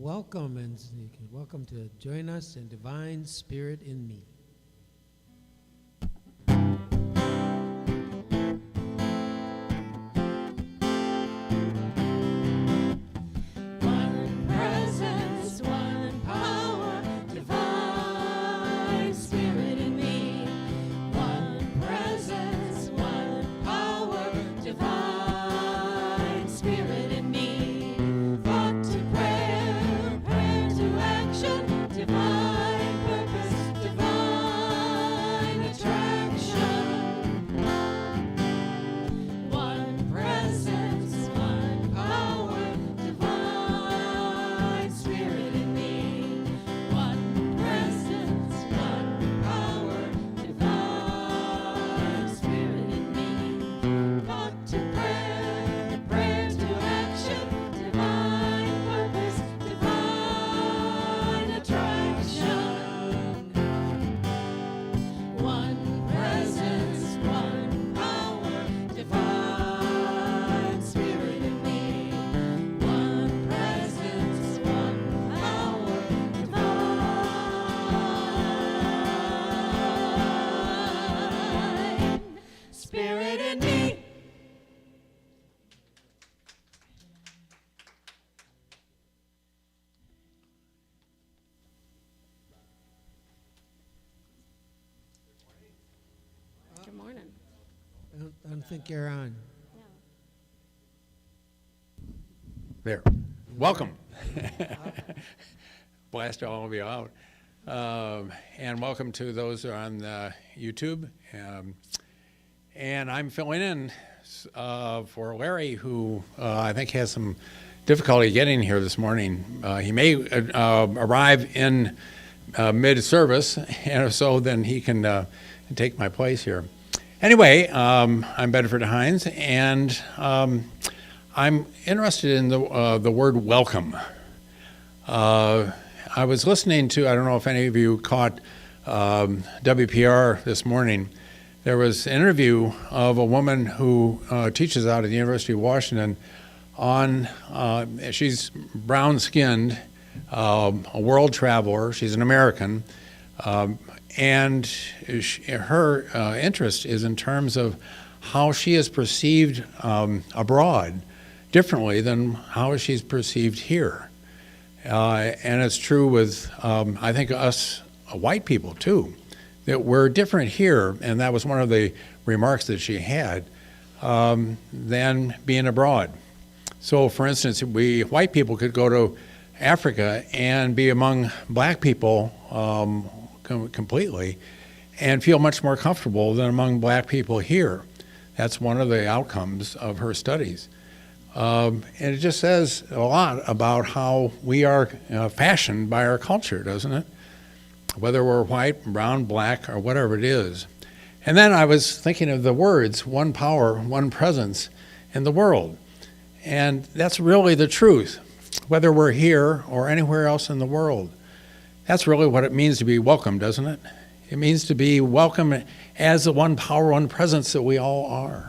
welcome, and you can welcome to join us in Divine Spirit in Me. I don't think you're on. There. Welcome. Blast all of you out. And welcome to those on YouTube. And I'm filling in for Larry, who I think has some difficulty getting here this morning. He may arrive in mid-service, and if so, then he can take my place here. Anyway, I'm Bedford Hines, and I'm interested in the word welcome. I was listening to, I don't know if any of you caught WPR this morning. There was an interview of a woman who teaches out at the University of Washington on, she's brown-skinned, a world traveler, she's an American, and her interest is in terms of how she is perceived abroad differently than how she's perceived here. And it's true with, I think, us white people, too, that we're different here, and that was one of the remarks that she had, than being abroad. So, for instance, we white people could go to Africa and be among black people completely and feel much more comfortable than among black people here. That's one of the outcomes of her studies. And it just says a lot about how we are fashioned by our culture, doesn't it? Whether we're white, brown, black, or whatever it is. And then I was thinking of the words, one power, one presence in the world. And that's really the truth, whether we're here or anywhere else in the world. That's really what it means to be welcome, doesn't it? It means to be welcome as the one power, one presence that we all are.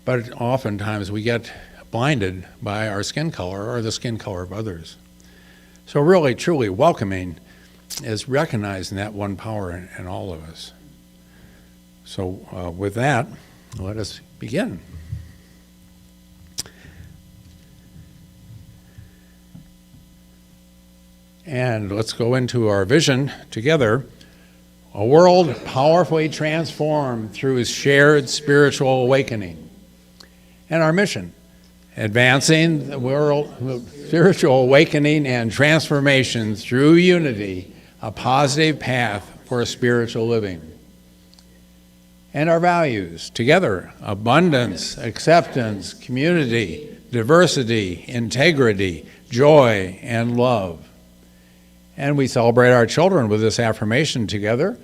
But oftentimes we get blinded by our skin color or the skin color of others. So really, truly welcoming is recognizing that one power in all of us. So with that, let us begin. And let's go into our vision together. A world powerfully transformed through shared spiritual awakening. And our mission, advancing the world spiritual awakening and transformation through unity, a positive path for spiritual living. And our values, together, abundance, acceptance, community, diversity, integrity, joy, and love. And we celebrate our children with this affirmation together.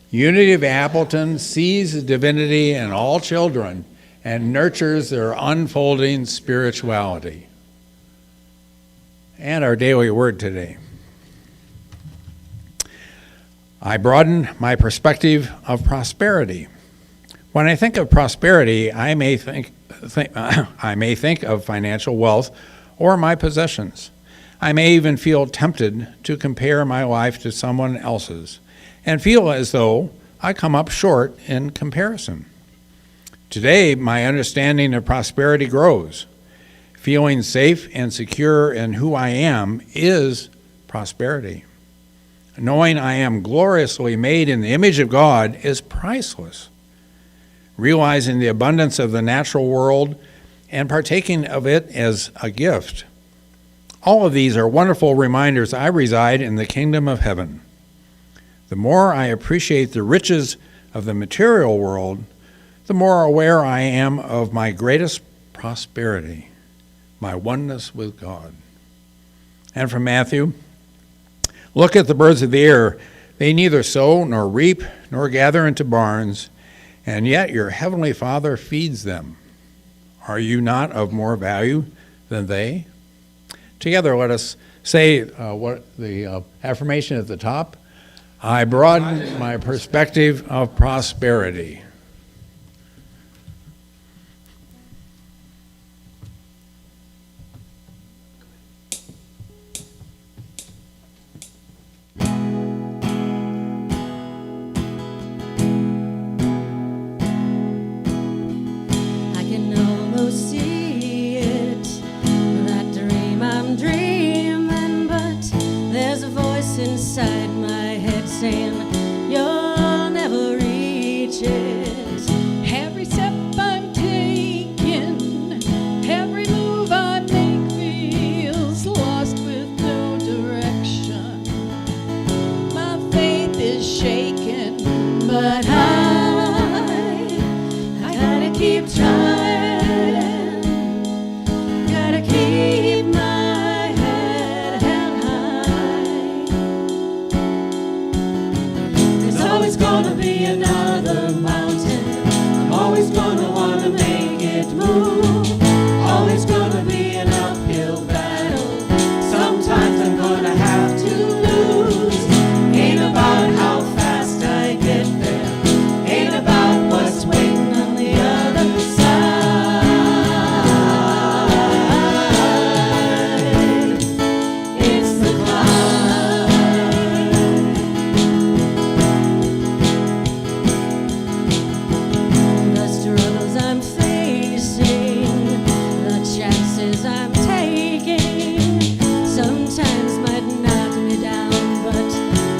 Unity of Appleton sees the divinity in all children and nurtures their unfolding spirituality. And our daily word today. I broaden my perspective of prosperity. When I think of prosperity, I may think of financial wealth or my possessions. I may even feel tempted to compare my life to someone else's and feel as though I come up short in comparison. Today, my understanding of prosperity grows. Feeling safe and secure in who I am is prosperity. Knowing I am gloriously made in the image of God is priceless. Realizing the abundance of the natural world and partaking of it as a gift. All of these are wonderful reminders I reside in the kingdom of heaven. The more I appreciate the riches of the material world, the more aware I am of my greatest prosperity, my oneness with God. And from Matthew, look at the birds of the air. They neither sow nor reap nor gather into barns, and yet your heavenly Father feeds them. Are you not of more value than they? Together, let us say what the affirmation at the top. I broaden my perspective of prosperity. Inside my head saying you'll never reach it. Every step I'm taking, every move I make feels lost with no direction. My faith is shaken, But I gotta keep trying, gotta keep my head held high. There's always gonna be another mountain. I'm always gonna wanna make it move. Always gonna be an uphill battle. Sometimes I'm gonna have to lose. Ain't about how fast I get there. Ain't about what's waiting on the other side. It's the climb. The struggles I'm facing, the chances I'm taking, sometimes might knock me down, but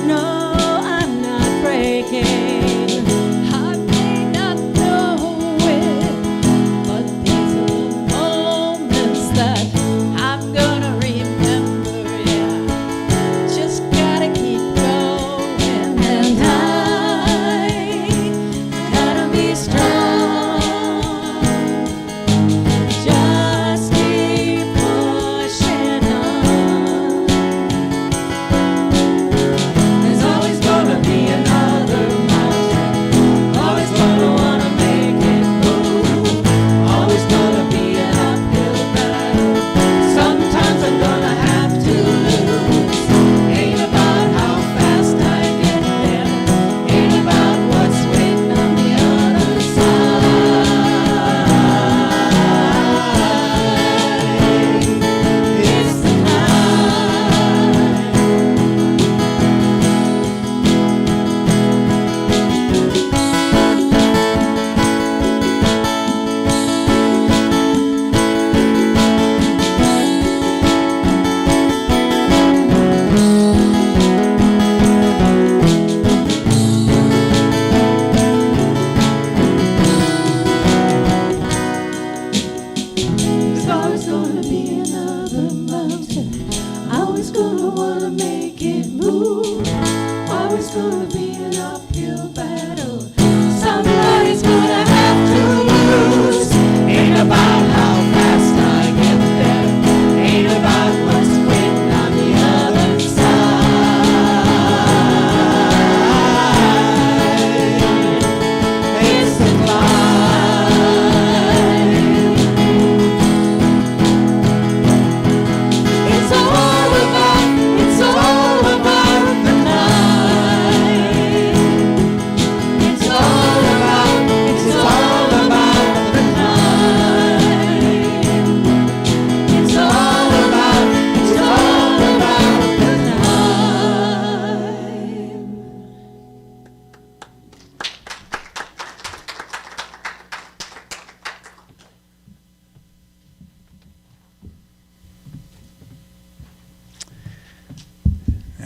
no, I'm not breaking. I may not know it, but these are the moments that I'm gonna remember. Yeah, just gotta keep going, And I gotta be strong. Just keep pushing on. There's always gonna be another mountain.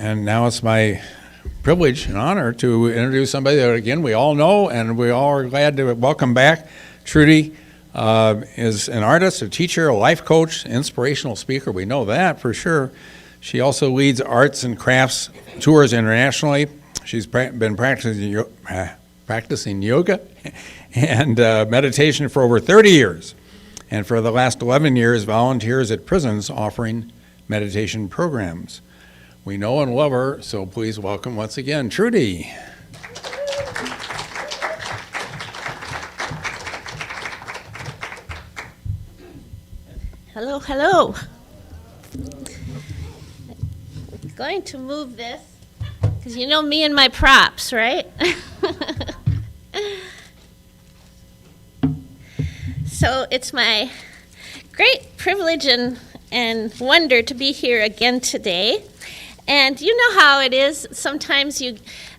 And now it's my privilege and honor to introduce somebody that, again, we all know and we all are glad to welcome back. Trudy is an artist, a teacher, a life coach, inspirational speaker. We know that for sure. She also leads arts and crafts tours internationally. She's been practicing yoga and meditation for over 30 years. And for the last 11 years, volunteers at prisons offering meditation programs. We know and love her, so please welcome once again, Trudy. Hello, hello. I'm going to move this, because you know me and my props, right? So it's my great privilege and wonder to be here again today. And you know how it is. Sometimes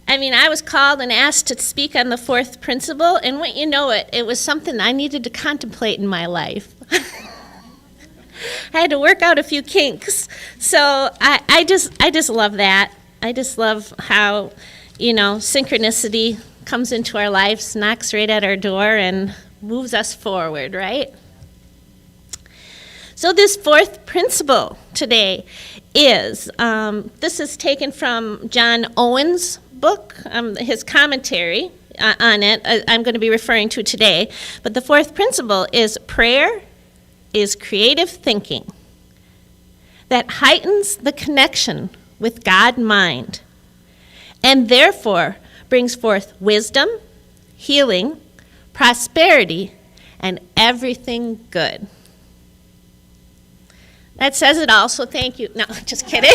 I was called and asked to speak on the fourth principle, and when you know it, it was something I needed to contemplate in my life. I had to work out a few kinks. So I just love that. I just love how, synchronicity comes into our lives, knocks right at our door, and moves us forward, right? So this fourth principle today is, this is taken from John Owen's book, his commentary on it, I'm going to be referring to today. But the fourth principle is prayer is creative thinking that heightens the connection with God-mind and therefore brings forth wisdom, healing, prosperity, and everything good. That says it all, so thank you. No, just kidding.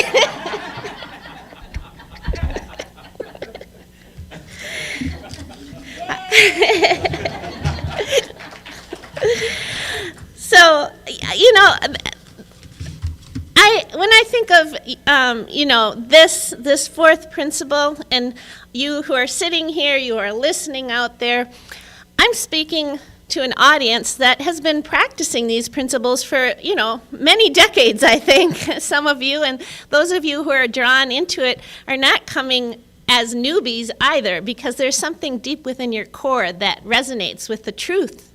So, when I think of, this fourth principle, and you who are sitting here, you are listening out there, I'm speaking to an audience that has been practicing these principles for, many decades, I think. Some of you, and those of you who are drawn into it, are not coming as newbies either, because there's something deep within your core that resonates with the truth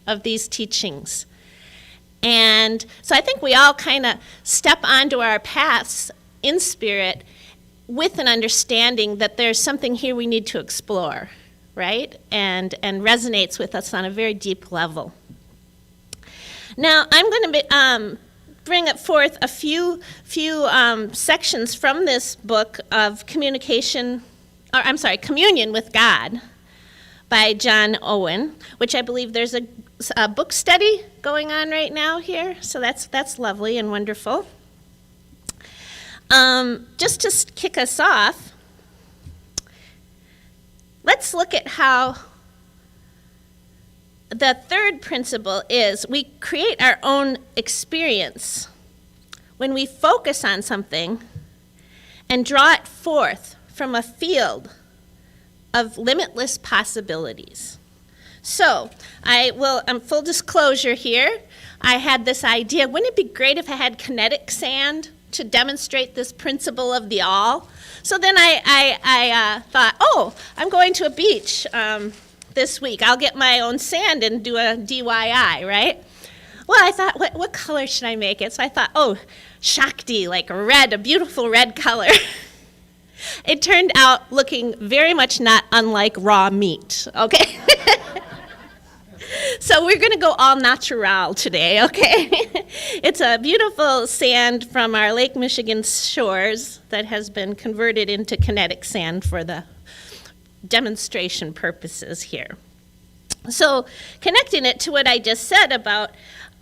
of these teachings. And so I think we all kind of step onto our paths in spirit with an understanding that there's something here we need to explore, right? And resonates with us on a very deep level. Now, I'm going to bring up forth a few sections from this book of Communion with God by John Owen, which I believe there's a book study going on right now here, so that's lovely and wonderful. Just to kick us off, let's look at how the third principle is we create our own experience when we focus on something and draw it forth from a field of limitless possibilities. So, full disclosure here, I had this idea, wouldn't it be great if I had kinetic sand to demonstrate this principle of the all? So then I thought, I'm going to a beach this week. I'll get my own sand and do a DIY, right? Well, I thought, what color should I make it? So I thought, Shakti, like red, a beautiful red color. It turned out looking very much not unlike raw meat, okay? So we're going to go all natural today, okay? It's a beautiful sand from our Lake Michigan shores that has been converted into kinetic sand for the demonstration purposes here. So connecting it to what I just said about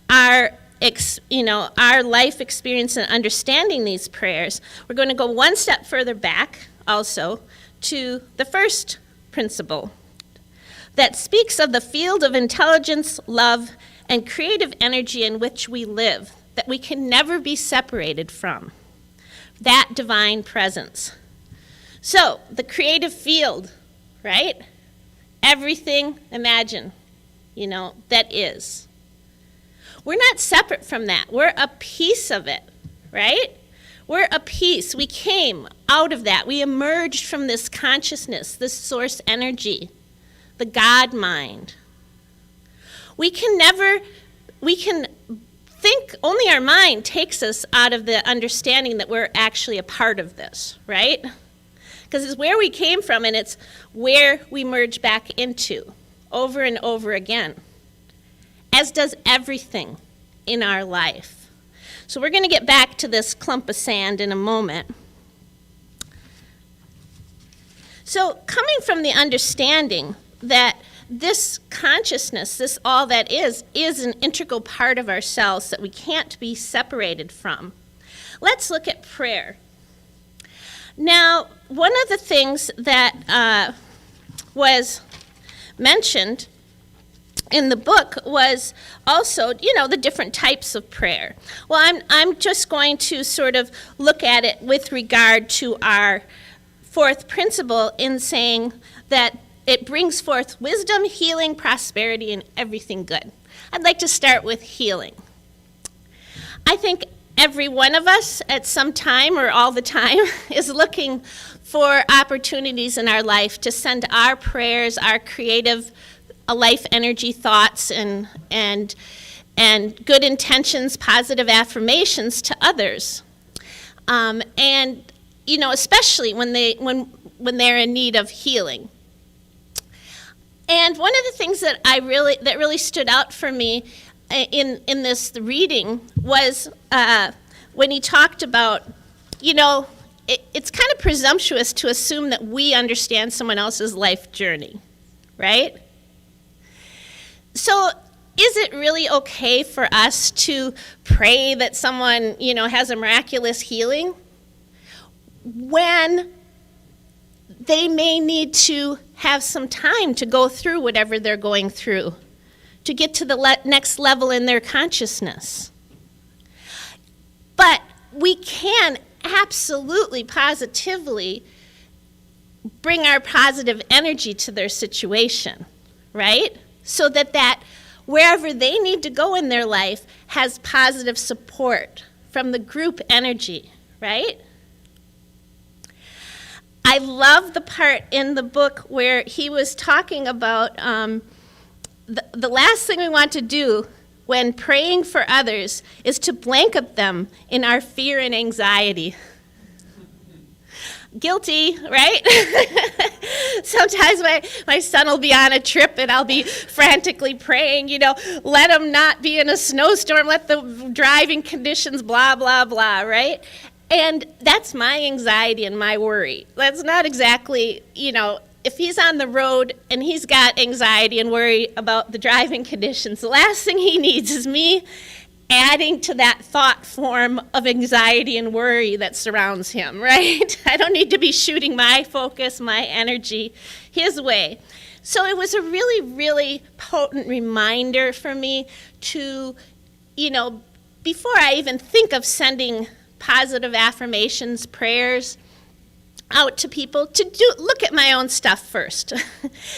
our life experience and understanding these prayers, we're going to go one step further back also to the first principle that speaks of the field of intelligence, love, and creative energy in which we live, that we can never be separated from, that divine presence. So, the creative field, right? Everything, imagine, that is. We're not separate from that. We're a piece of it, right? We're a piece. We came out of that. We emerged from this consciousness, this source energy, the God mind. We can think, only our mind takes us out of the understanding that we're actually a part of this, right? Because it's where we came from and it's where we merge back into over and over again, as does everything in our life. So we're going to get back to this clump of sand in a moment. So coming from the understanding that this consciousness, this all that is an integral part of ourselves that we can't be separated from, let's look at prayer. Now, one of the things that was mentioned in the book was also, the different types of prayer. Well, I'm just going to sort of look at it with regard to our fourth principle in saying that it brings forth wisdom, healing, prosperity, and everything good. I'd like to start with healing. I think every one of us at some time or all the time is looking for opportunities in our life to send our prayers, our creative life energy thoughts and good intentions, positive affirmations to others. And especially when they're in need of healing. And one of the things that really stood out for me in this reading was when he talked about, it's kind of presumptuous to assume that we understand someone else's life journey, right? So is it really okay for us to pray that someone, has a miraculous healing when they may need to have some time to go through whatever they're going through to get to the next level in their consciousness? But we can absolutely, positively bring our positive energy to their situation, right? So that wherever they need to go in their life has positive support from the group energy, right? I love the part in the book where he was talking about the last thing we want to do when praying for others is to blanket them in our fear and anxiety. Guilty, right? Sometimes my son will be on a trip and I'll be frantically praying, let him not be in a snowstorm, let the driving conditions, blah, blah, blah, right? And that's my anxiety and my worry. That's not exactly, if he's on the road and he's got anxiety and worry about the driving conditions, the last thing he needs is me adding to that thought form of anxiety and worry that surrounds him, right? I don't need to be shooting my focus, my energy his way. So it was a really, really potent reminder for me to, before I even think of sending positive affirmations, prayers out to people, to look at my own stuff first.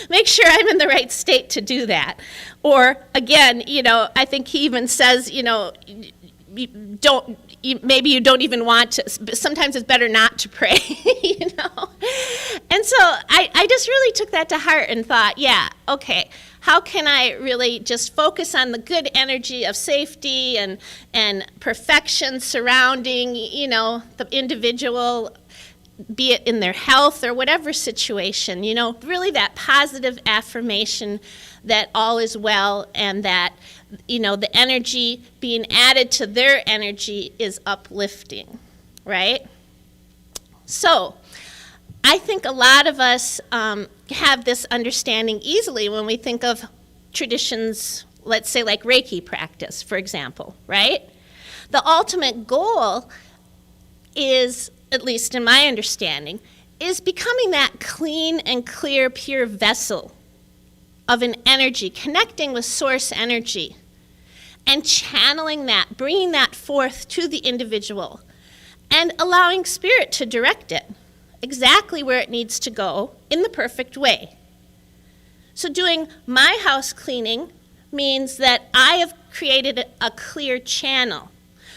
Make sure I'm in the right state to do that. Or again, I think he even says, maybe you don't even want to, but sometimes it's better not to pray, And so I just really took that to heart and thought, yeah, okay, how can I really just focus on the good energy of safety and perfection surrounding, the individual, be it in their health or whatever situation, really that positive affirmation that all is well and that, the energy being added to their energy is uplifting, right? So I think a lot of us have this understanding easily when we think of traditions, let's say like Reiki practice, for example, right? The ultimate goal is, at least in my understanding, is becoming that clean and clear, pure vessel of an energy, connecting with source energy, and channeling that, bringing that forth to the individual, and allowing spirit to direct it exactly where it needs to go in the perfect way. So doing my house cleaning means that I have created a clear channel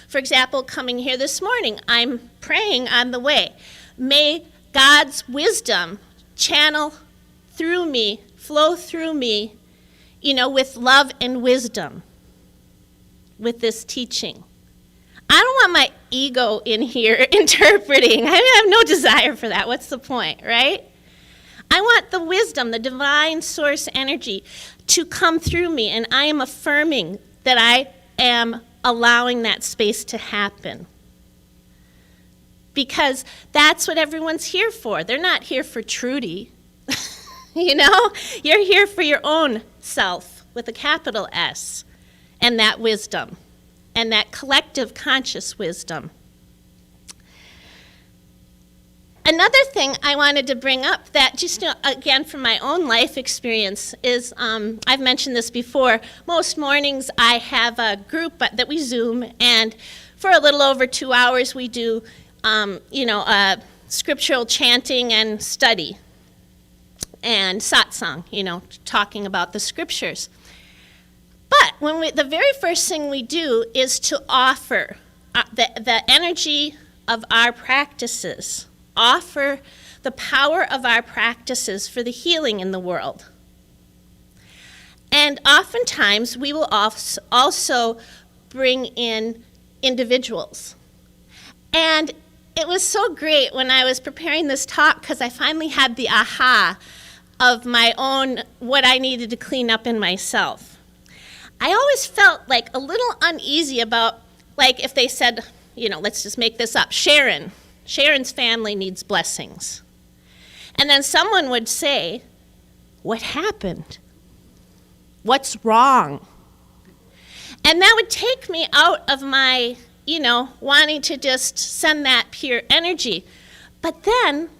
For example, coming here this morning, I'm praying on the way. May God's wisdom channel through me, flow through me, with love and wisdom with this teaching. I don't want my ego in here interpreting. I have no desire for that. What's the point, right? I want the wisdom, the divine source energy to come through me, and I am affirming that I am allowing that space to happen. Because that's what everyone's here for. They're not here for Trudy. You're here for your own self with a capital S, and that wisdom, and that collective conscious wisdom. Another thing I wanted to bring up that just, again, from my own life experience is, I've mentioned this before, most mornings I have a group that we Zoom, and for a little over 2 hours we do, scriptural chanting and study and satsang, talking about the scriptures. But the very first thing we do is to offer the energy of our practices, offer the power of our practices for the healing in the world. And oftentimes we will also bring in individuals. And it was so great when I was preparing this talk because I finally had the aha of my own, what I needed to clean up in myself. I always felt like a little uneasy about, like if they said, let's just make this up, Sharon's family needs blessings. And then someone would say, what happened? What's wrong? And that would take me out of my, wanting to just send that pure energy. But then,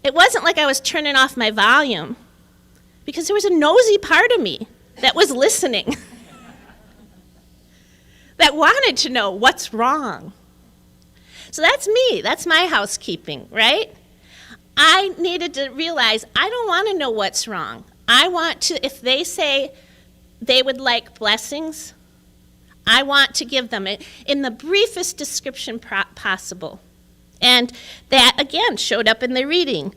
it wasn't like I was turning off my volume, because there was a nosy part of me that was listening, that wanted to know what's wrong. So that's me. That's my housekeeping, right? I needed to realize I don't want to know what's wrong. I want to, if they say they would like blessings, I want to give them it in the briefest description possible. And that, again, showed up in the reading,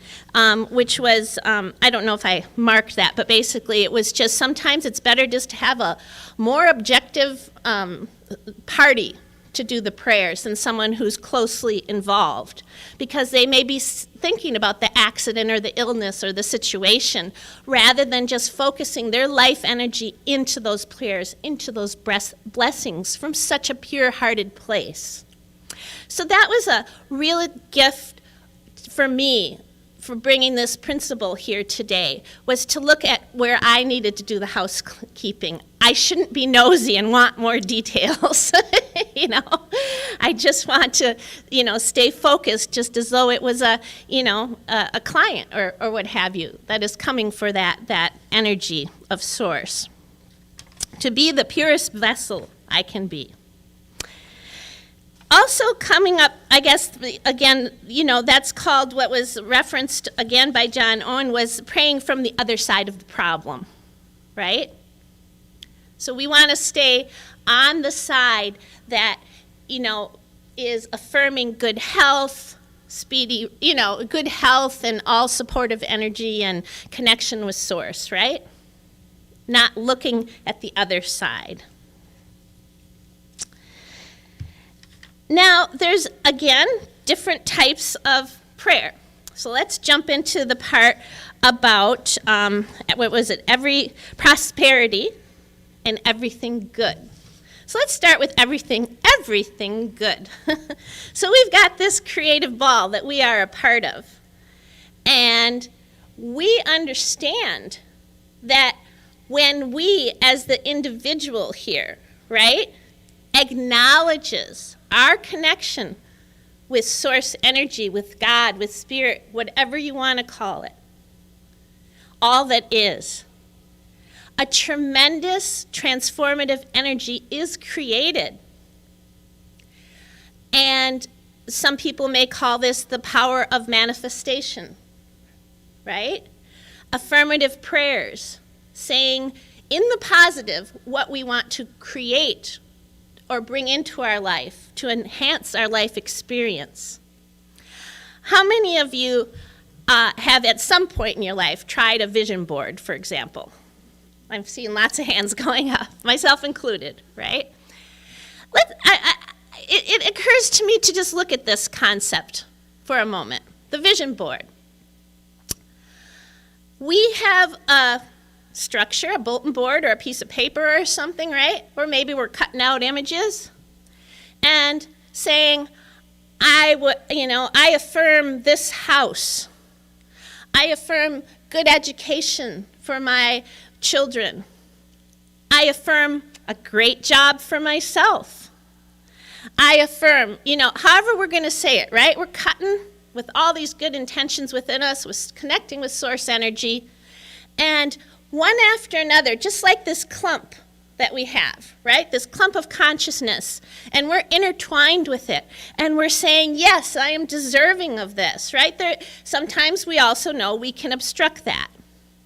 which was, I don't know if I marked that, but basically it was just sometimes it's better just to have a more objective party to do the prayers than someone who's closely involved, because they may be thinking about the accident or the illness or the situation rather than just focusing their life energy into those prayers, into those blessings from such a pure-hearted place. So that was a real gift for me for bringing this principle here today, was to look at where I needed to do the housekeeping. I shouldn't be nosy and want more details. I just want to, stay focused, just as though it was a client or what have you that is coming for that energy of source. To be the purest vessel I can be. Also coming up, I guess, again, that's called, what was referenced again by John Owen, was praying from the other side of the problem, right? So we want to stay on the side that, is affirming good health, speedy, good health and all supportive energy and connection with source, right? Not looking at the other side. Now, there's, again, different types of prayer. So let's jump into the part about, every prosperity and everything good. So let's start with everything good. So we've got this creative ball that we are a part of. And we understand that when we, as the individual here, right, acknowledges our connection with source energy, with God, with spirit, whatever you want to call it, all that is, a tremendous transformative energy is created. And some people may call this the power of manifestation, right? Affirmative prayers, saying in the positive what we want to create or bring into our life to enhance our life experience. How many of you have at some point in your life tried a vision board, for example? I'm seeing lots of hands going up, myself included, right? It occurs to me to just look at this concept for a moment, the vision board. We have a structure, a bulletin board or a piece of paper or something, right? Or maybe we're cutting out images and saying, I affirm this house. I affirm good education for my children. I affirm a great job for myself. I affirm, however we're going to say it, right? We're cutting with all these good intentions within us, with connecting with source energy, and one after another, just like this clump that we have, right? This clump of consciousness, and we're intertwined with it, and we're saying, yes, I am deserving of this, right? Sometimes we also know we can obstruct that,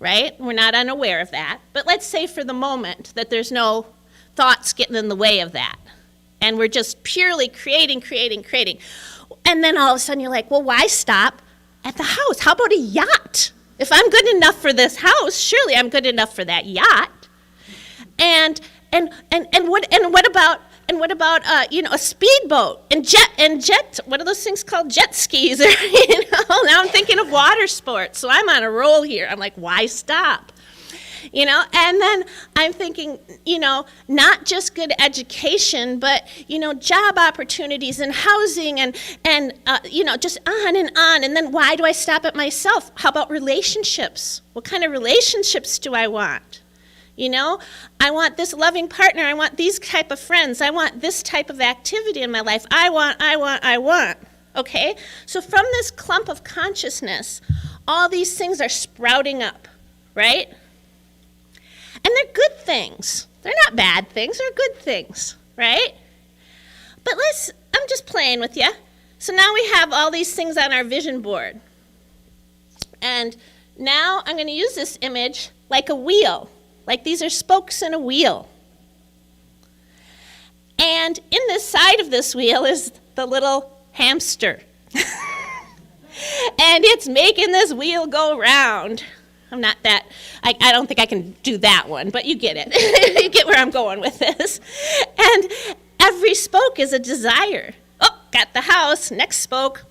right? We're not unaware of that, but let's say for the moment that there's no thoughts getting in the way of that, and we're just purely creating, and then all of a sudden you're like, well, why stop at the house? How about a yacht? If I'm good enough for this house, surely I'm good enough for that yacht. And what about a speedboat and jet? What are those things called? Jet skis? Or, now I'm thinking of water sports. So I'm on a roll here. I'm like, why stop? And then I'm thinking, not just good education, but, job opportunities and housing and just on and on. And then why do I stop at myself? How about relationships? What kind of relationships do I want? I want this loving partner. I want these type of friends. I want this type of activity in my life. I want. Okay? So from this clump of consciousness, all these things are sprouting up, right? And they're good things. They're not bad things. They're good things, right? But I'm just playing with you. So now we have all these things on our vision board. And now I'm going to use this image like a wheel. Like these are spokes in a wheel. And in this side of this wheel is the little hamster. And it's making this wheel go round. I don't think I can do that one, but you get it. You get where I'm going with this. And every spoke is a desire. Oh, got the house. Next spoke.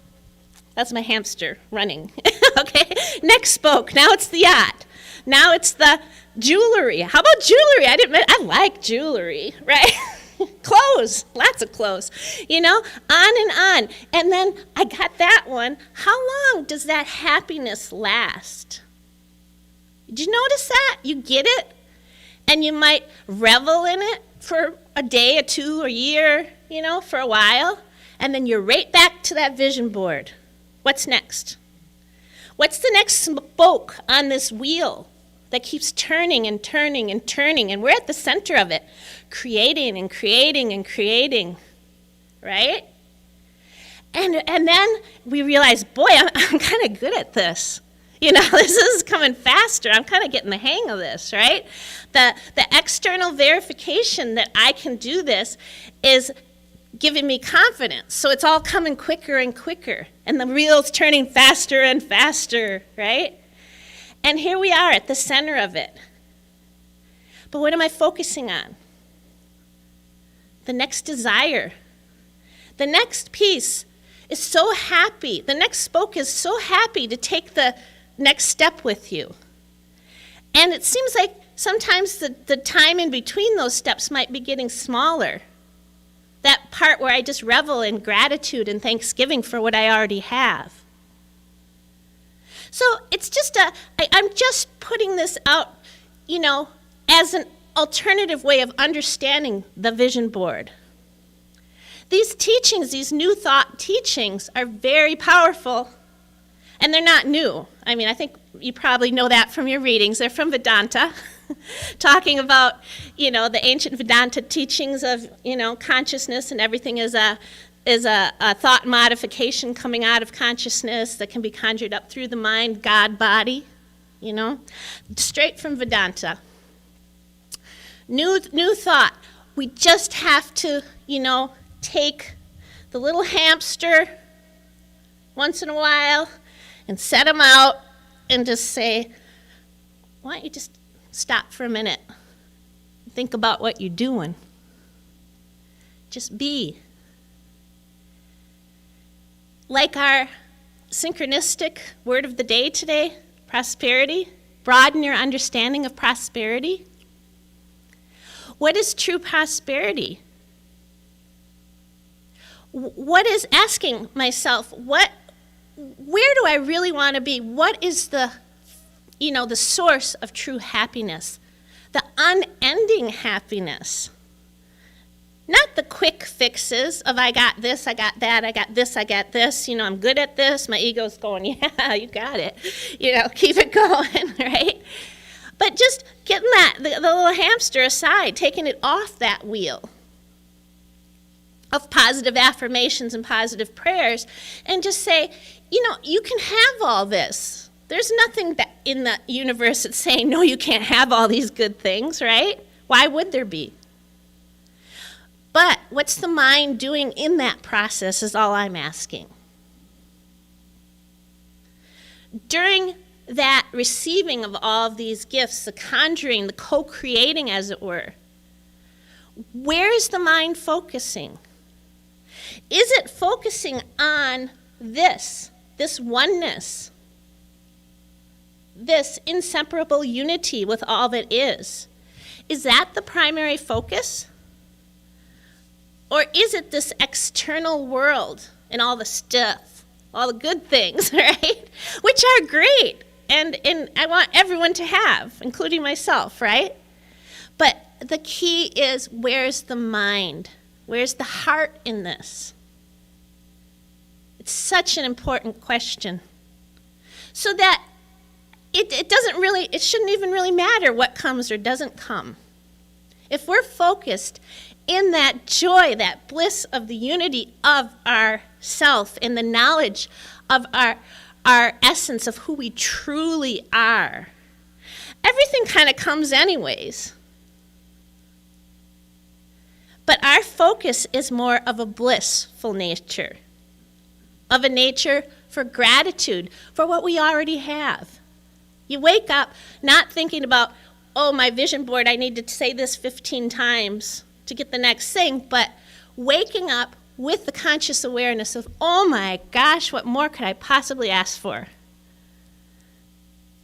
That's my hamster running. Okay, next spoke. Now it's the yacht. Now it's the jewelry. How about jewelry? I like jewelry, right? Clothes, lots of clothes, on and on. And then I got that one. How long does that happiness last? Did you notice that? You get it? And you might revel in it for a day or two or a year, for a while. And then you're right back to that vision board. What's next? What's the next spoke on this wheel that keeps turning and turning and turning? And we're at the center of it, creating and creating and creating, right? And then we realize, boy, I'm kind of good at this. This is coming faster. I'm kind of getting the hang of this, right? The external verification that I can do this is giving me confidence. So it's all coming quicker and quicker. And the wheel's turning faster and faster, right? And here we are at the center of it. But what am I focusing on? The next desire. The next piece is so happy. The next spoke is so happy to take the next step with you. And it seems like sometimes the time in between those steps might be getting smaller. That part where I just revel in gratitude and thanksgiving for what I already have. So it's just I'm just putting this out, as an alternative way of understanding the vision board. These teachings, these new thought teachings, are very powerful. And they're not new. I think you probably know that from your readings. They're from Vedanta, talking about, the ancient Vedanta teachings of, consciousness, and everything is a thought modification coming out of consciousness that can be conjured up through the mind, God body, straight from Vedanta. New thought. We just have to, take the little hamster once in a while and set him out and just say, why don't you just stop for a minute and think about what you're doing? Just be. Like our synchronistic word of the day today, prosperity. Broaden your understanding of prosperity. What is true prosperity? What is asking myself, where do I really want to be? What is the source of true happiness? The unending happiness. Not the quick fixes of I got this, I got that, I got this, I got this, I'm good at this. My ego's going, yeah, you got it. Keep it going, right? But just getting the little hamster aside, taking it off that wheel of positive affirmations and positive prayers, and just say, you can have all this. There's nothing in the universe that's saying, no, you can't have all these good things, right? Why would there be? But what's the mind doing in that process is all I'm asking. During that receiving of all of these gifts, the conjuring, the co-creating, as it were, where is the mind focusing? Is it focusing on this oneness, this inseparable unity with all that is? Is that the primary focus? Or is it this external world and all the stuff, all the good things, right? Which are great, and I want everyone to have, including myself, right? But the key is, where's the mind? Where's the heart in this? It's such an important question. So that it shouldn't even really matter what comes or doesn't come. If we're focused in that joy, that bliss of the unity of our self, in the knowledge of our essence of who we truly are, everything kind of comes anyways. But our focus is more of a blissful nature, of a nature for gratitude for what we already have. You wake up not thinking about, oh, my vision board, I need to say this 15 times to get the next thing, but waking up with the conscious awareness of, oh my gosh, what more could I possibly ask for?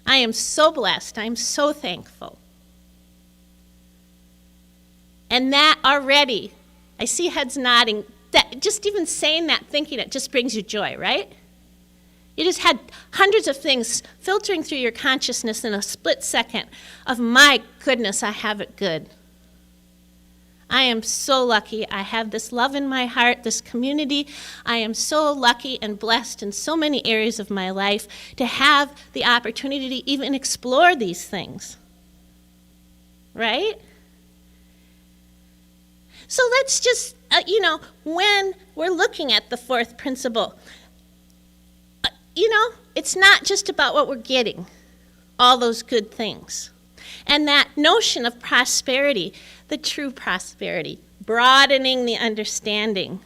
I am so blessed. I'm so thankful. And that already, I see heads nodding, that just even saying that, thinking it, just brings you joy, right? You just had hundreds of things filtering through your consciousness in a split second of, my goodness, I have it good. I am so lucky. I have this love in my heart, this community. I am so lucky and blessed in so many areas of my life to have the opportunity to even explore these things. Right? So let's just, when we're looking at the fourth principle, it's not just about what we're getting, all those good things. And that notion of prosperity, the true prosperity, broadening the understanding,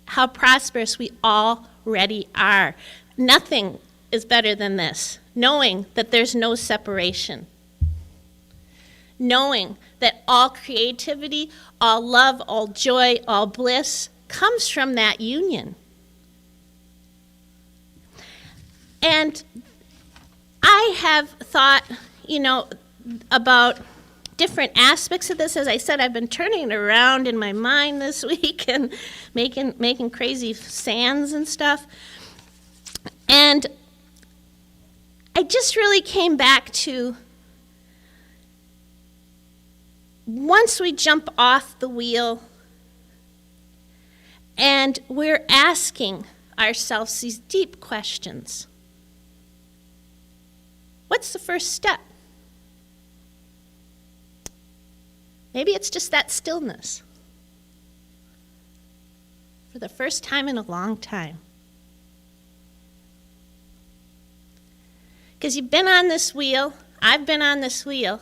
how prosperous we already are. Nothing is better than this, knowing that there's no separation. Knowing that all creativity, all love, all joy, all bliss comes from that union. And I have thought, about different aspects of this. As I said, I've been turning it around in my mind this week and making crazy sands and stuff. And I just really came back to, once we jump off the wheel and we're asking ourselves these deep questions, what's the first step? Maybe it's just that stillness. For the first time in a long time. Because you've been on this wheel, I've been on this wheel,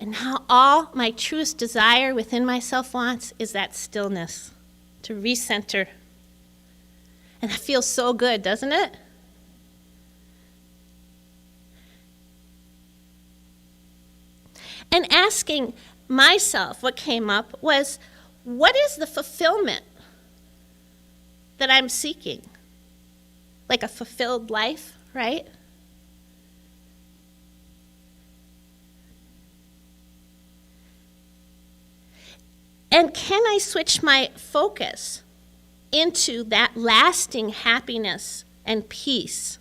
And how all my truest desire within myself wants is that stillness, to recenter. And that feels so good, doesn't it? And asking myself, what came up was, what is the fulfillment that I'm seeking? Like a fulfilled life, right? And can I switch my focus into that lasting happiness and peace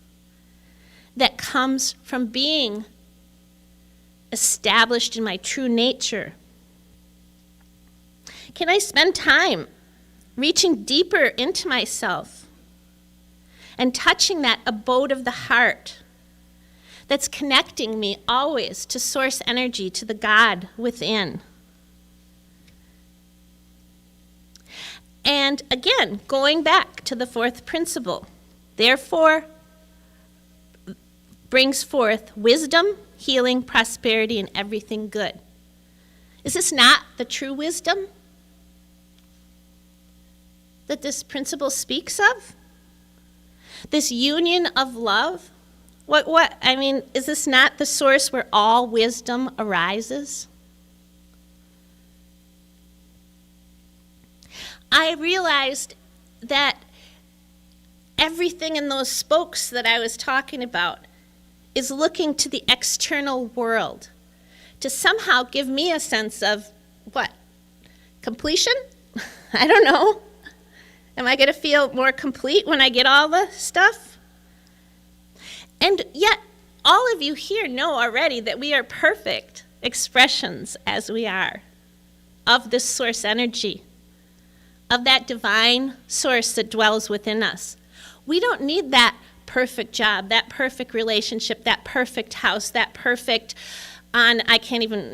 that comes from being established in my true nature? Can I spend time reaching deeper into myself and touching that abode of the heart that's connecting me always to source energy, to the God within? And again, going back to the fourth principle, therefore brings forth wisdom, healing, prosperity, and everything good. Is this not the true wisdom that this principle speaks of? This union of love? Is this not the source where all wisdom arises? I realized that everything in those spokes that I was talking about is looking to the external world to somehow give me a sense of what? Completion? I don't know. Am I going to feel more complete when I get all the stuff? And yet, all of you here know already that we are perfect expressions as we are of this source energy, of that divine source that dwells within us. We don't need that perfect job, that perfect relationship, that perfect house, that perfect I can't even,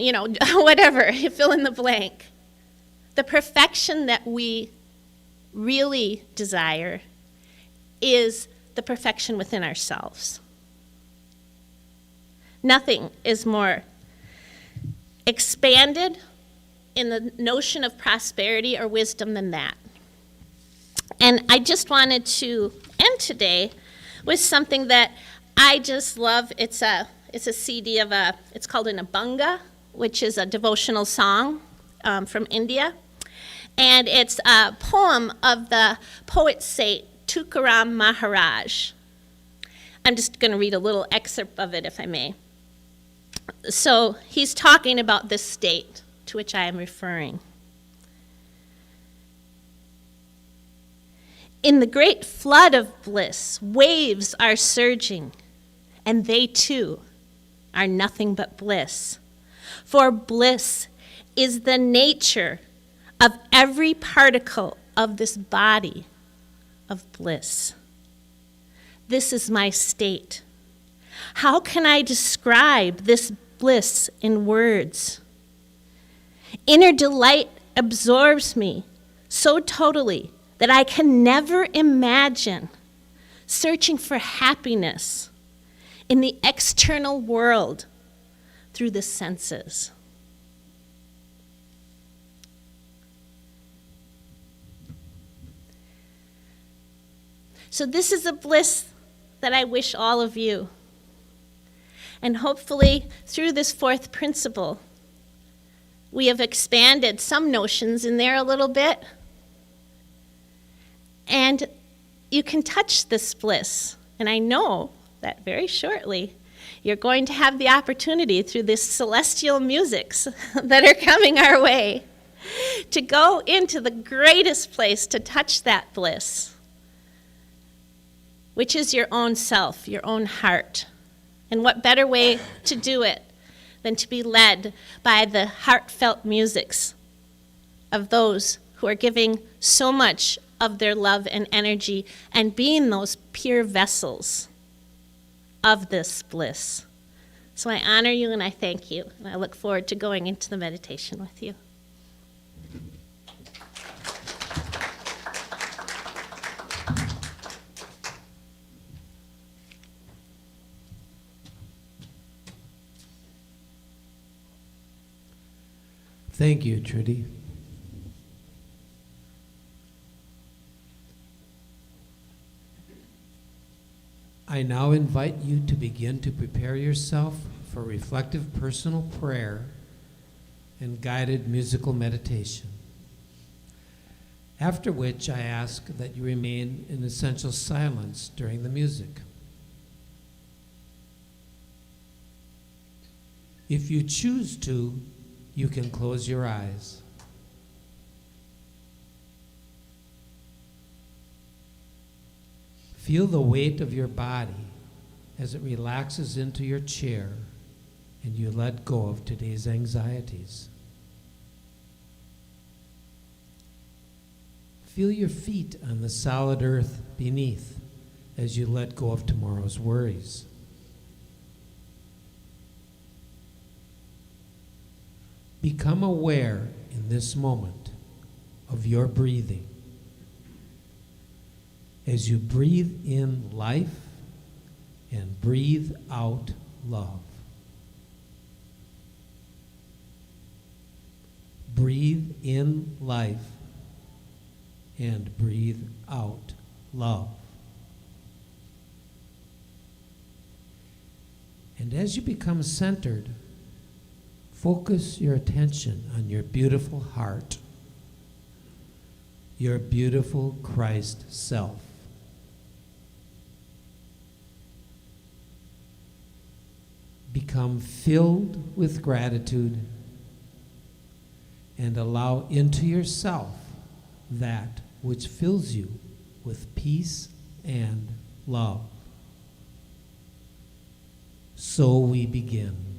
whatever, you fill in the blank. The perfection that we really desire is the perfection within ourselves. Nothing is more expanded in the notion of prosperity or wisdom than that. And I just wanted to end today with something that I just love. It's a CD of it's called an Abhanga, which is a devotional song from India. And it's a poem of the poet saint Tukaram Maharaj. I'm just going to read a little excerpt of it, if I may. So he's talking about this state to which I am referring. In the great flood of bliss, waves are surging, and they too are nothing but bliss. For bliss is the nature of every particle of this body of bliss. This is my state. How can I describe this bliss in words? Inner delight absorbs me so totally that I can never imagine searching for happiness in the external world through the senses. So this is a bliss that I wish all of you. And hopefully, through this fourth principle, we have expanded some notions in there a little bit. And you can touch this bliss. And I know that very shortly, you're going to have the opportunity through this celestial musics that are coming our way to go into the greatest place to touch that bliss, which is your own self, your own heart. And what better way to do it than to be led by the heartfelt musics of those who are giving so much of their love and energy and being those pure vessels of this bliss. So I honor you and I thank you, and I look forward to going into the meditation with you. Thank you, Trudy. I now invite you to begin to prepare yourself for reflective personal prayer and guided musical meditation. After which I ask that you remain in essential silence during the music. If you choose to, you can close your eyes. Feel the weight of your body as it relaxes into your chair and you let go of today's anxieties. Feel your feet on the solid earth beneath as you let go of tomorrow's worries. Become aware in this moment of your breathing. As you breathe in life and breathe out love. Breathe in life and breathe out love. And as you become centered, focus your attention on your beautiful heart, your beautiful Christ self. Become filled with gratitude and allow into yourself that which fills you with peace and love. So we begin.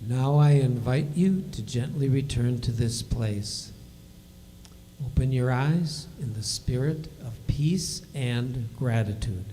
Now I invite you to gently return to this place. Open your eyes in the spirit of peace and gratitude.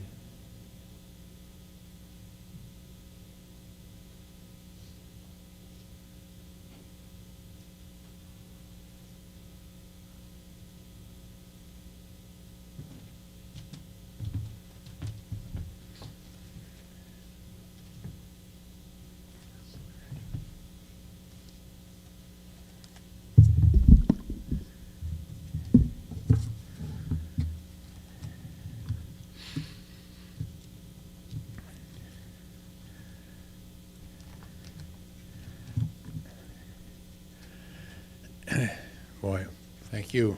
Boy, thank you.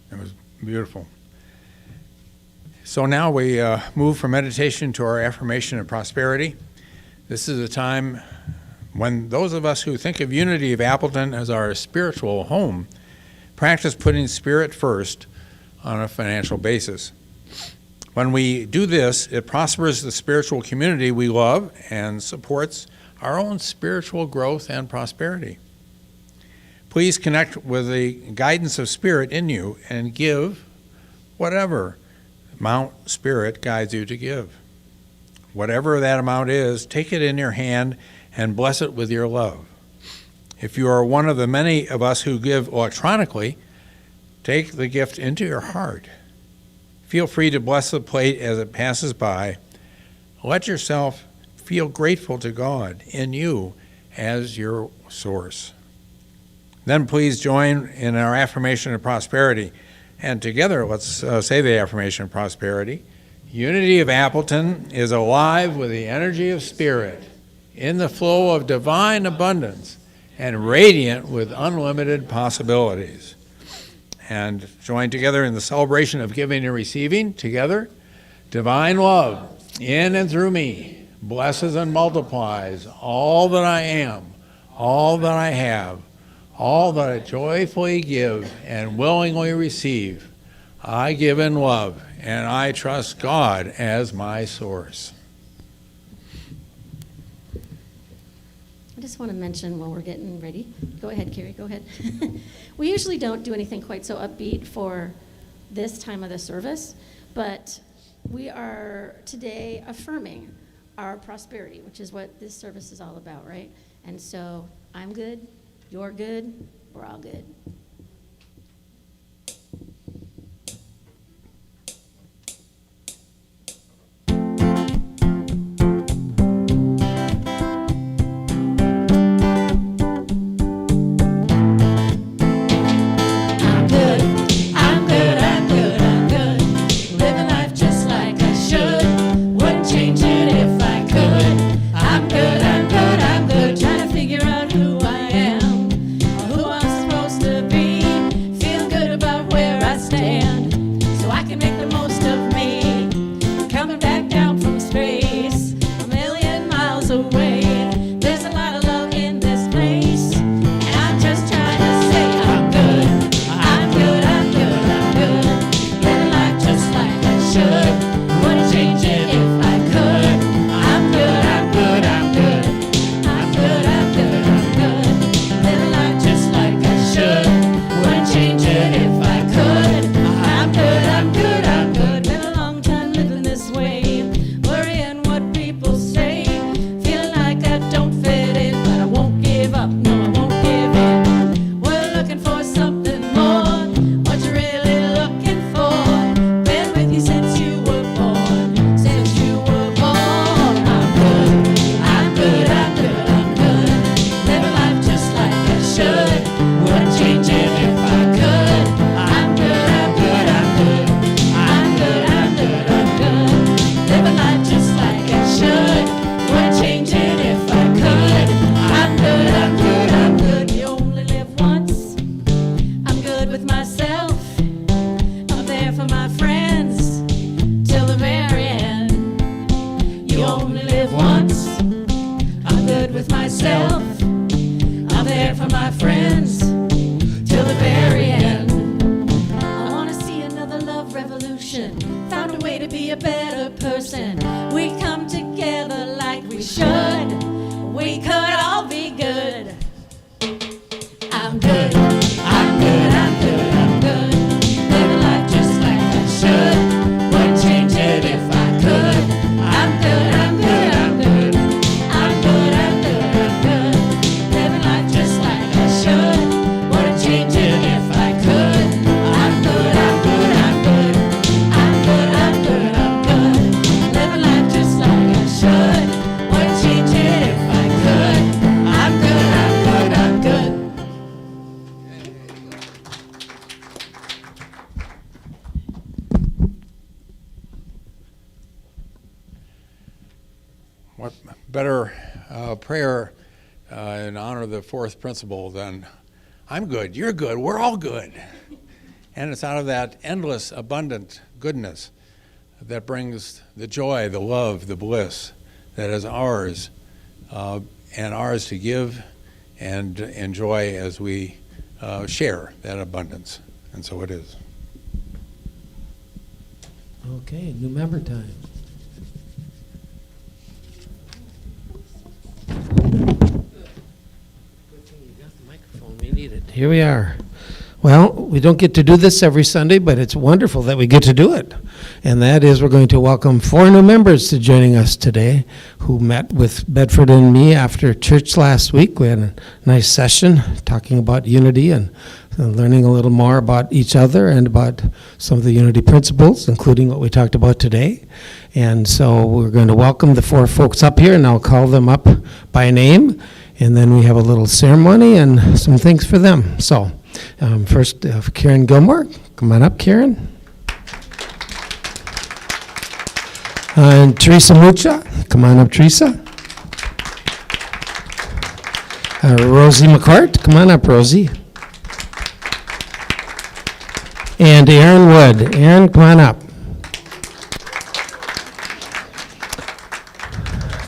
That was beautiful. So now we move from meditation to our affirmation of prosperity. This is a time when those of us who think of Unity of Appleton as our spiritual home practice putting spirit first on a financial basis. When we do this, it prospers the spiritual community we love and supports our own spiritual growth and prosperity. Please connect with the guidance of Spirit in you and give whatever amount Spirit guides you to give. Whatever that amount is, take it in your hand and bless it with your love. If you are one of the many of us who give electronically, take the gift into your heart. Feel free to bless the plate as it passes by. Let yourself feel grateful to God in you as your source. Then please join in our affirmation of prosperity. And together, let's say the affirmation of prosperity. Unity of Appleton is alive with the energy of Spirit, in the flow of divine abundance, and radiant with unlimited possibilities. And join together in the celebration of giving and receiving. Together, divine love in and through me blesses and multiplies all that I am, all that I have, all that I joyfully give and willingly receive. I give in love, and I trust God as my source. I just want to mention while we're getting ready. Go ahead, Carrie, go ahead. We usually don't do anything quite so upbeat for this time of the service, but we are today affirming our prosperity, which is what this service is all about, right? And so I'm good. You're good, we're all good. we could all be good. I'm good, I'm good, I'm good, I'm good. Living life just like I should. Wouldn't change it if I could. I'm good, I'm good, I'm good. I'm good, I'm good, I'm good. Living life just like I should. Wouldn't change it if I could. I'm good, I'm good, I'm good. I'm good, I'm good, I'm good. Living life just like I should. Wouldn't change it if I could. I'm good, I'm good, I'm good. What better prayer in honor of the fourth principle than I'm good, you're good, we're all good. And it's out of that endless, abundant goodness that brings the joy, the love, the bliss that is ours, and ours to give and enjoy as we share that abundance. And so it is. Okay, new member time. We need it. Here we are. Well, we don't get to do this every Sunday, but it's wonderful that we get to do it. And that is, we're going to welcome 4 new members to joining us today who met with Bedford and me after church last week. We had a nice session talking about unity and learning a little more about each other and about some of the unity principles, including what we talked about today. And so we're going to welcome the 4 folks up here, and I'll call them up by name. And then we have a little ceremony and some things for them. So first, Karen Gilmore. Come on up, Karen. And Teresa Mucha. Come on up, Teresa. Rosie McCourt. Come on up, Rosie. And Aaron Wood. Aaron, come on up.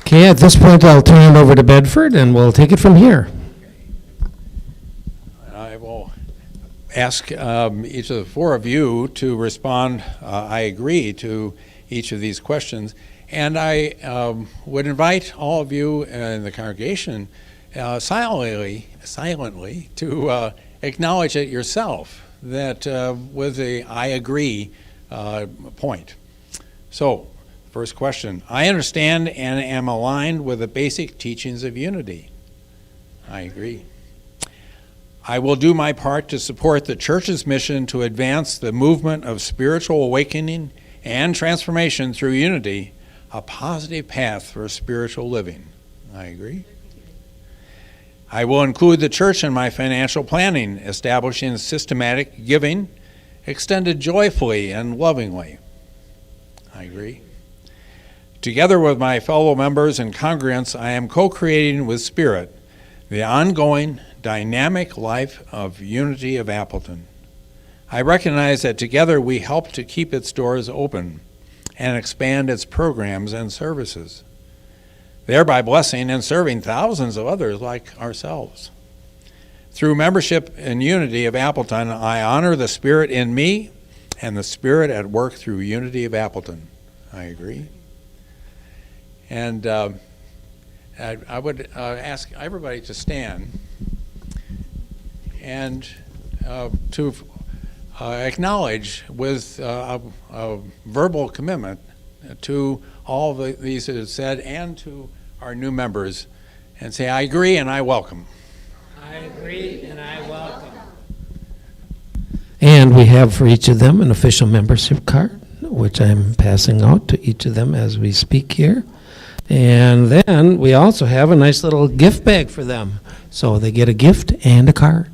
Okay, at this point, I'll turn it over to Bedford, and we'll take it from here. I will ask each of the 4 of you to respond. I agree to each of these questions, and I would invite all of you in the congregation silently to acknowledge it yourself, that with the I agree point. So, first question, I understand and am aligned with the basic teachings of unity. I agree. I will do my part to support the church's mission to advance the movement of spiritual awakening and transformation through unity, a positive path for spiritual living. I agree. I will include the church in my financial planning, establishing systematic giving, extended joyfully and lovingly. I agree. Together with my fellow members and congregants, I am co-creating with Spirit the ongoing dynamic life of Unity of Appleton. I recognize that together we help to keep its doors open and expand its programs and services, thereby blessing and serving thousands of others like ourselves. Through membership in Unity of Appleton, I honor the Spirit in me and the Spirit at work through Unity of Appleton. I agree. And I would ask everybody to stand and to acknowledge with a verbal commitment to all of these that have said and to our new members, and say, I agree and I welcome. I agree and I welcome. And we have for each of them an official membership card, which I'm passing out to each of them as we speak here. And then we also have a nice little gift bag for them. So they get a gift and a card.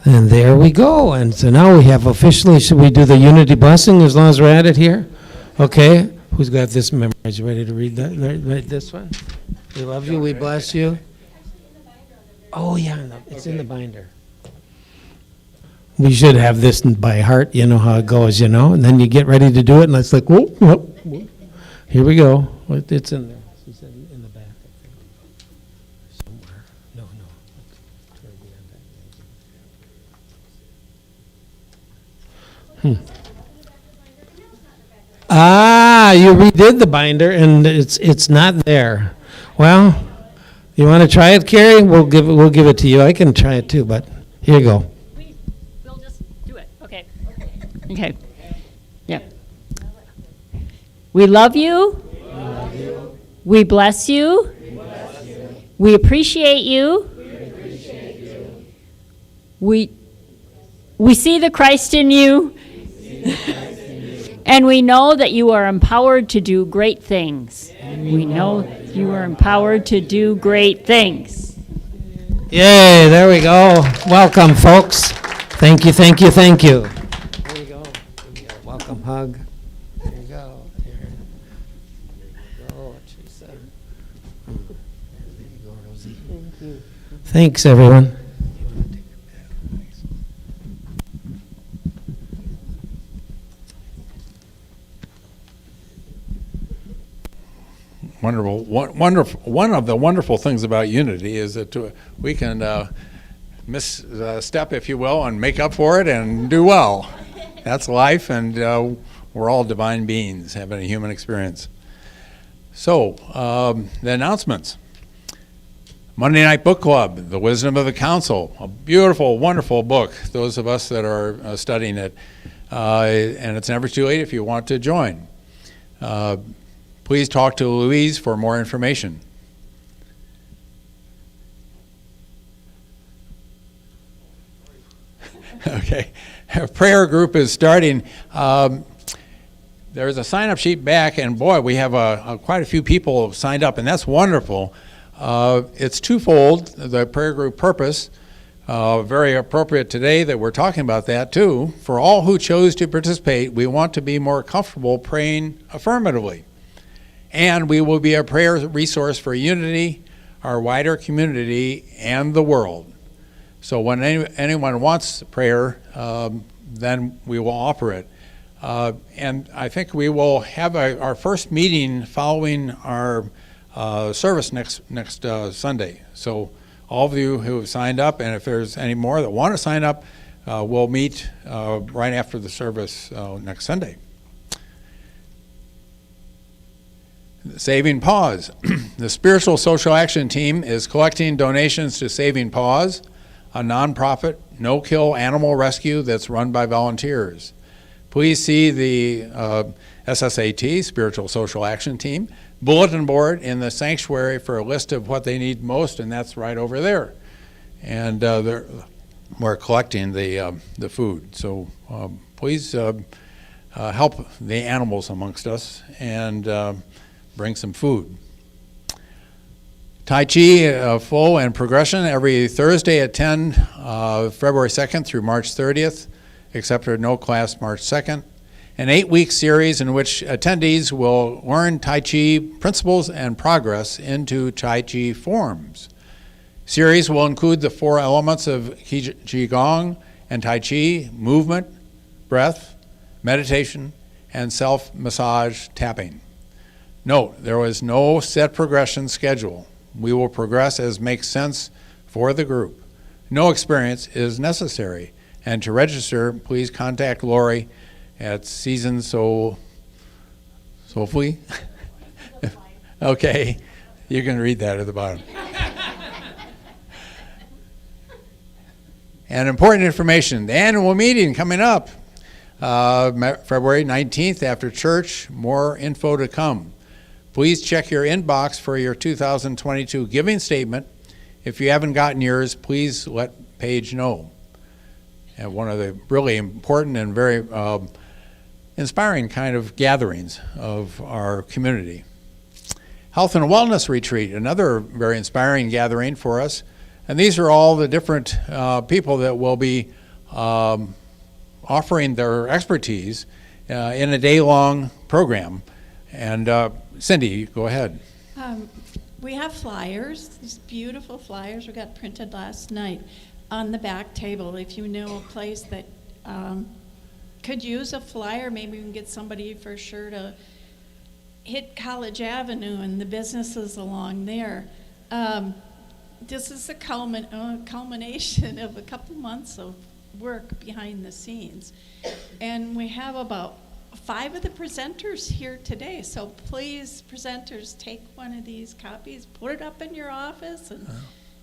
And there we go. And so now we have officially, should we do the unity blessing as long as we're at it here? Okay. Who's got this memorized? You ready to read that? Right, this one? We love you. We bless you. Oh, yeah. It's in the binder. We should have this by heart. You know how it goes, you know? And then you get ready to do it, and it's like, whoop, whoop, whoop. Here we go. It's in there. It's in the back, I think. Somewhere. No. It's toward the end. Ah, you redid the binder and it's not there. Well, you want to try it, Carrie? We'll give it to you. I can try it too, but here you go. We'll just do it. Okay. Okay. Yeah. We love you. We bless you. We appreciate you. We see the Christ in you. And we know that you are empowered to do great things. We know you are empowered to do great things. Yay, there we go. Welcome, folks. Thank you, thank you, thank you. There you go. Give me a welcome hug. There you go. Here. There you go, what she said. There you go, Rosie. Thank you. Thanks, everyone. Wonderful. One of the wonderful things about unity is that we can misstep, if you will, and make up for it and do well. That's life, and we're all divine beings having a human experience. So, the announcements. Monday Night Book Club, The Wisdom of the Council, a beautiful, wonderful book, those of us that are studying it. And it's never too late if you want to join. Please talk to Louise for more information. Okay, a prayer group is starting. There's a sign-up sheet back, and boy, we have quite a few people signed up, and that's wonderful. It's twofold, the prayer group purpose. Very appropriate today that we're talking about that too. For all who chose to participate, we want to be more comfortable praying affirmatively. And we will be a prayer resource for unity, our wider community, and the world. So when anyone wants prayer, then we will offer it. And I think we will have our first meeting following our service next Sunday. So all of you who have signed up, and if there's any more that want to sign up, we'll meet right after the service next Sunday. Saving Paws. The Spiritual Social Action Team is collecting donations to Saving Paws, a nonprofit, no-kill animal rescue that's run by volunteers. Please see the SSAT, Spiritual Social Action Team, bulletin board in the sanctuary for a list of what they need most, and that's right over there. And we're collecting the food. So please help the animals amongst us and bring some food. Tai Chi full and progression every Thursday at 10, February 2nd through March 30th, except for no class March 2nd. An 8-week series in which attendees will learn Tai Chi principles and progress into Tai Chi forms. Series will include the 4 elements of Qigong and Tai Chi: movement, breath, meditation, and self-massage tapping. Note, there was no set progression schedule. We will progress as makes sense for the group. No experience is necessary. And to register, please contact Lori at Season Soulfully. Okay, you can read that at the bottom. And important information, the annual meeting coming up, February 19th after church, more info to come. Please check your inbox for your 2022 giving statement. If you haven't gotten yours, please let Paige know. And one of the really important and very inspiring kind of gatherings of our community. Health and Wellness Retreat, another very inspiring gathering for us. And these are all the different people that will be offering their expertise in a day-long program. And Cindy, go ahead. We have flyers, these beautiful flyers we got printed last night on the back table. If you know a place that could use a flyer, maybe we can get somebody for sure to hit College Avenue and the businesses along there. This is a culmination of a couple months of work behind the scenes. And we have about 5 of the presenters here today, so please, presenters, take one of these copies, put it up in your office, and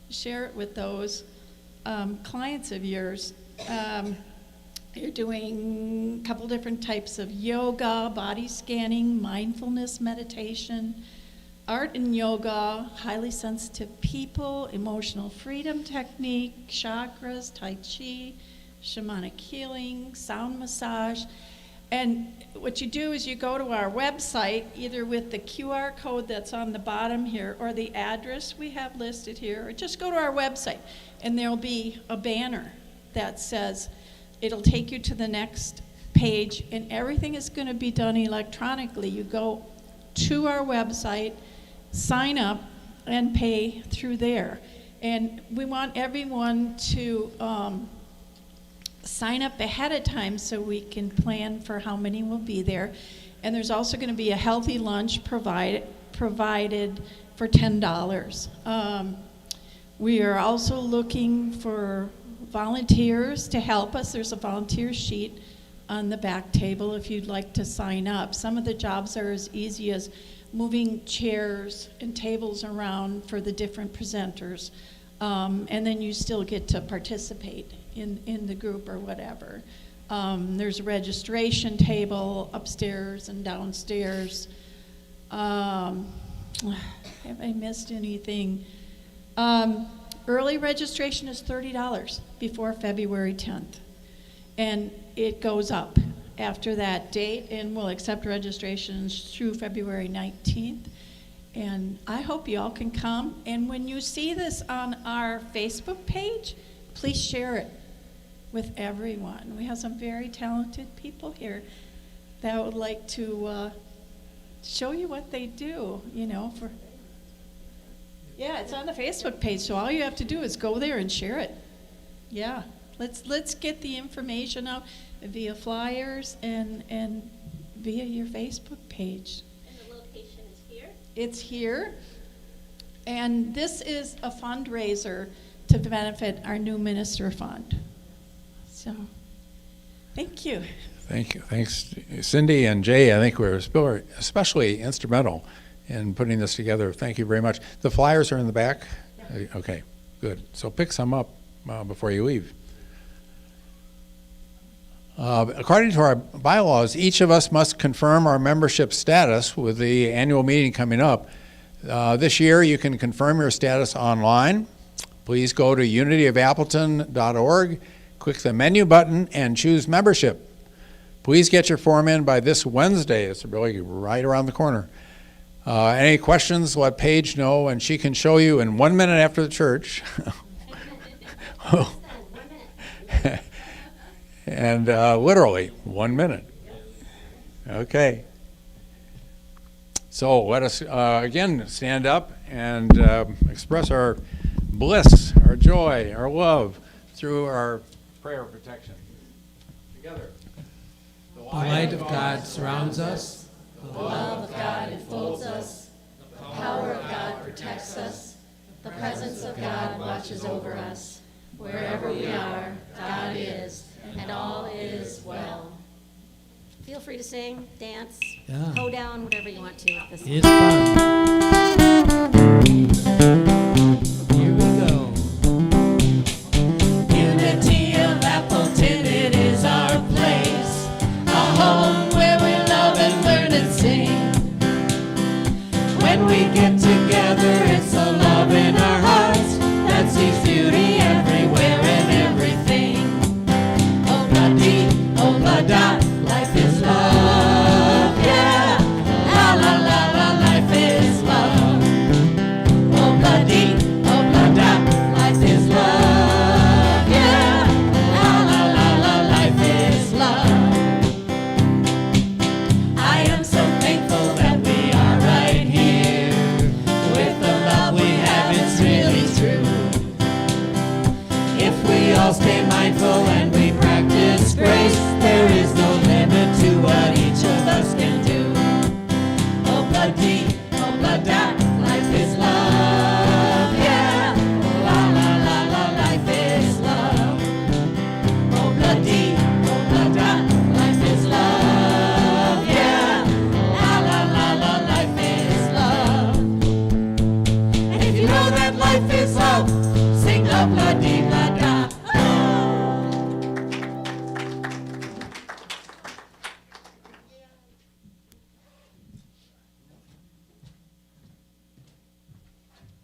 share it with those clients of yours. You're doing a couple different types of yoga, body scanning, mindfulness meditation, art and yoga, highly sensitive people, emotional freedom technique, chakras, tai chi, shamanic healing, sound massage. And what you do is you go to our website, either with the QR code that's on the bottom here or the address we have listed here, or just go to our website and there'll be a banner that says, it'll take you to the next page, and everything is going to be done electronically. You go to our website, sign up, and pay through there. And we want everyone to sign up ahead of time so we can plan for how many will be there. And there's also going to be a healthy lunch provided for $10. We are also looking for volunteers to help us. There's a volunteer sheet on the back table if you'd like to sign up. Some of the jobs are as easy as moving chairs and tables around for the different presenters. And then you still get to participate in the group or whatever. There's a registration table upstairs and downstairs. Have I missed anything? Early registration is $30 before February 10th. And it goes up after that date, and we'll accept registrations through February 19th. And I hope you all can come. And when you see this on our Facebook page, please share it with everyone. We have some very talented people here that would like to show you what they do, you know. Yeah, it's on the Facebook page, so all you have to do is go there and share it. Yeah, let's get the information out via flyers and via your Facebook page. And the location is here? It's here, and this is a fundraiser to benefit our new minister fund. So, thank you. Thank you. Thanks, Cindy and Jay. I think we're especially instrumental in putting this together. Thank you very much. The flyers are in the back? Yeah. Okay, good. So pick some up before you leave. According to our bylaws, each of us must confirm our membership status with the annual meeting coming up. This year, you can confirm your status online. Please go to unityofappleton.org, click the menu button, and choose membership. Please get your form in by this Wednesday. It's really right around the corner. Any questions, let Paige know, and she can show you in 1 minute after the church. And literally 1 minute. Okay. So let us again stand up and express our bliss, our joy, our love through our prayer of protection. Together. The light of God surrounds us. The love of God enfolds us. The power of God protects us. The presence of God watches over us. Wherever we are, God is, and all is well. Feel free to sing, dance, Yeah. hoe down, whatever you want to with this. It's fun.